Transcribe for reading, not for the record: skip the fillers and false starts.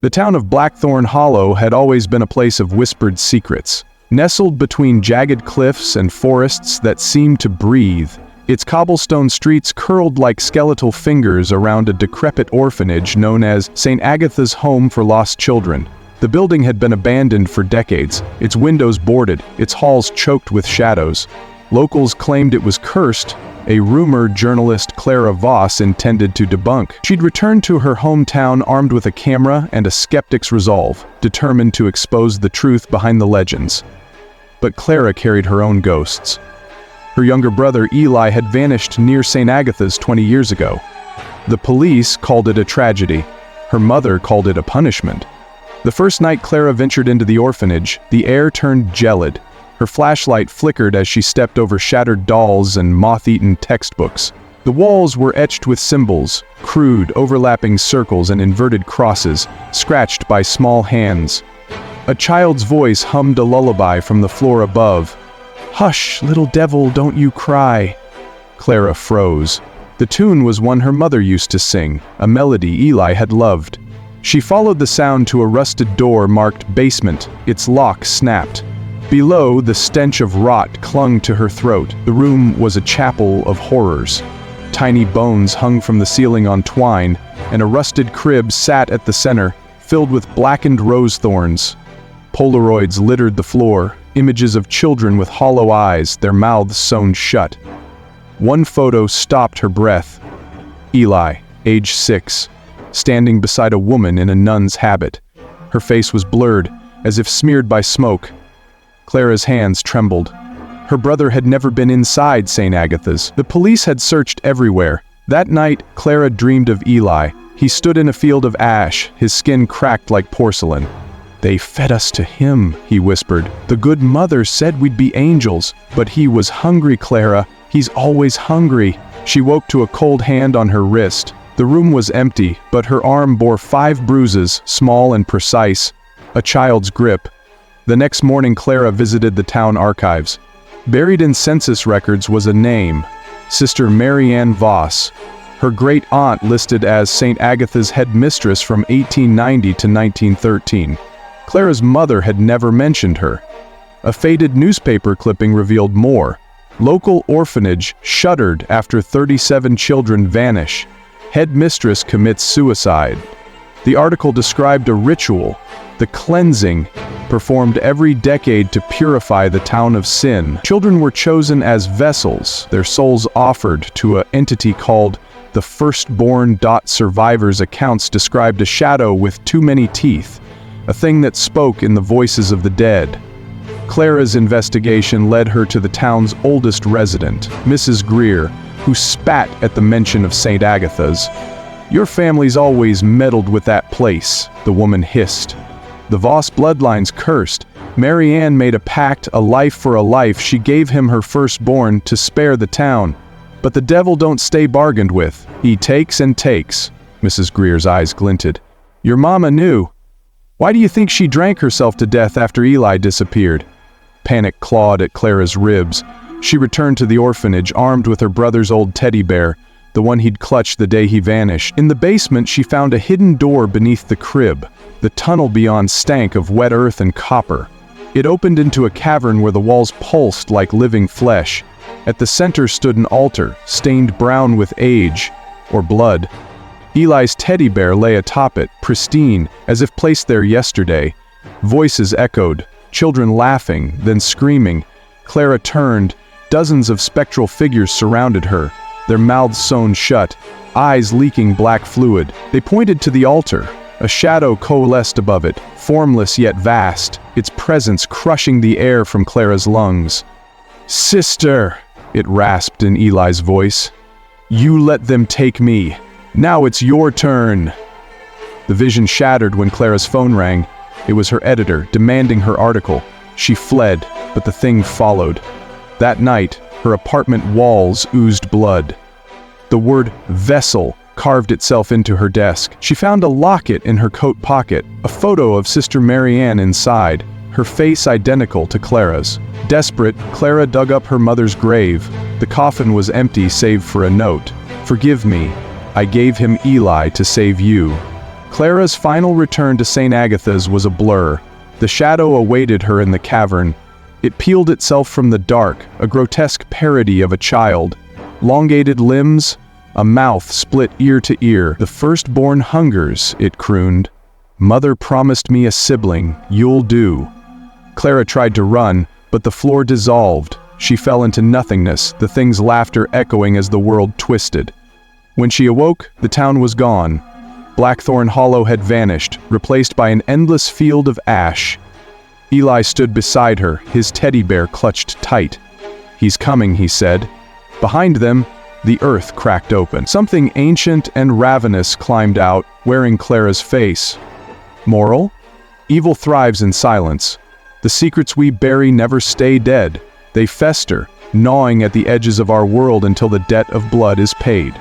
The town of Blackthorn Hollow had always been a place of whispered secrets. Nestled between jagged cliffs and forests that seemed to breathe, its cobblestone streets curled like skeletal fingers around a decrepit orphanage known as St. Agatha's Home for Lost Children. The building had been abandoned for decades, its windows boarded, its halls choked with shadows. Locals claimed it was cursed, a rumor journalist Clara Voss intended to debunk. She'd returned to her hometown armed with a camera and a skeptic's resolve, determined to expose the truth behind the legends. But Clara carried her own ghosts. Her younger brother Eli had vanished near St. Agatha's 20 years ago. The police called it a tragedy. Her mother called it a punishment. The first night Clara ventured into the orphanage, the air turned gelid. Her flashlight flickered as she stepped over shattered dolls and moth-eaten textbooks. The walls were etched with symbols, crude, overlapping circles and inverted crosses, scratched by small hands. A child's voice hummed a lullaby from the floor above. "Hush, little devil, don't you cry." Clara froze. The tune was one her mother used to sing, a melody Eli had loved. She followed the sound to a rusted door marked basement, its lock snapped. Below, the stench of rot clung to her throat. The room was a chapel of horrors. Tiny bones hung from the ceiling on twine, and a rusted crib sat at the center, filled with blackened rose thorns. Polaroids littered the floor, images of children with hollow eyes, their mouths sewn shut. One photo stopped her breath. Eli, age 6, standing beside a woman in a nun's habit. Her face was blurred, as if smeared by smoke. Clara's hands trembled. Her brother had never been inside St. Agatha's. The police had searched everywhere. That night, Clara dreamed of Eli. He stood in a field of ash, his skin cracked like porcelain. "They fed us to him," he whispered. "The good mother said we'd be angels, but he was hungry, Clara. He's always hungry." She woke to a cold hand on her wrist. The room was empty, but her arm bore 5 bruises, small and precise. A child's grip. The next morning Clara visited the town archives. Buried in census records was a name, Sister Marianne Voss. Her great-aunt listed as St. Agatha's head mistress from 1890 to 1913. Clara's mother had never mentioned her. A faded newspaper clipping revealed more. Local orphanage shuttered after 37 children vanish. Head mistress commits suicide. The article described a ritual, the cleansing, performed every decade to purify the town of sin. Children were chosen as vessels, their souls offered to an entity called the firstborn. Survivors' accounts described a shadow with too many teeth, a thing that spoke in the voices of the dead. Clara's investigation led her to the town's oldest resident, Mrs. Greer, who spat at the mention of St. Agatha's. "Your family's always meddled with that place," the woman hissed. "The Voss bloodline's cursed. Marianne made a pact, a life for a life. She gave him her firstborn to spare the town. But the devil don't stay bargained with. He takes and takes." Mrs. Greer's eyes glinted. "Your mama knew. Why do you think she drank herself to death after Eli disappeared?" Panic clawed at Clara's ribs. She returned to the orphanage armed with her brother's old teddy bear, the one he'd clutched the day he vanished. In the basement she found a hidden door beneath the crib. The tunnel beyond stank of wet earth and copper. It opened into a cavern where the walls pulsed like living flesh. At the center stood an altar, stained brown with age, or blood. Eli's teddy bear lay atop it, pristine, as if placed there yesterday. Voices echoed, children laughing, then screaming. Clara turned. Dozens of spectral figures surrounded her, their mouths sewn shut, eyes leaking black fluid. They pointed to the altar. A shadow coalesced above it, formless yet vast, its presence crushing the air from Clara's lungs. "Sister," it rasped in Eli's voice. "You let them take me. Now it's your turn." The vision shattered when Clara's phone rang. It was her editor, demanding her article. She fled, but the thing followed. That night, her apartment walls oozed blood. The word vessel carved itself into her desk. She found a locket in her coat pocket, a photo of Sister Marianne inside, her face identical to Clara's. Desperate, Clara dug up her mother's grave. The coffin was empty save for a note. "Forgive me. I gave him Eli to save you." Clara's final return to St. Agatha's was a blur. The shadow awaited her in the cavern. It peeled itself from the dark, a grotesque parody of a child. Elongated limbs, a mouth split ear to ear. "The firstborn hungers," it crooned. "Mother promised me a sibling, you'll do." Clara tried to run, but the floor dissolved. She fell into nothingness, the thing's laughter echoing as the world twisted. When she awoke, the town was gone. Blackthorn Hollow had vanished, replaced by an endless field of ash. Eli stood beside her, his teddy bear clutched tight. "He's coming," he said. Behind them, the earth cracked open. Something ancient and ravenous climbed out, wearing Clara's face. Moral? Evil thrives in silence. The secrets we bury never stay dead. They fester, gnawing at the edges of our world until the debt of blood is paid.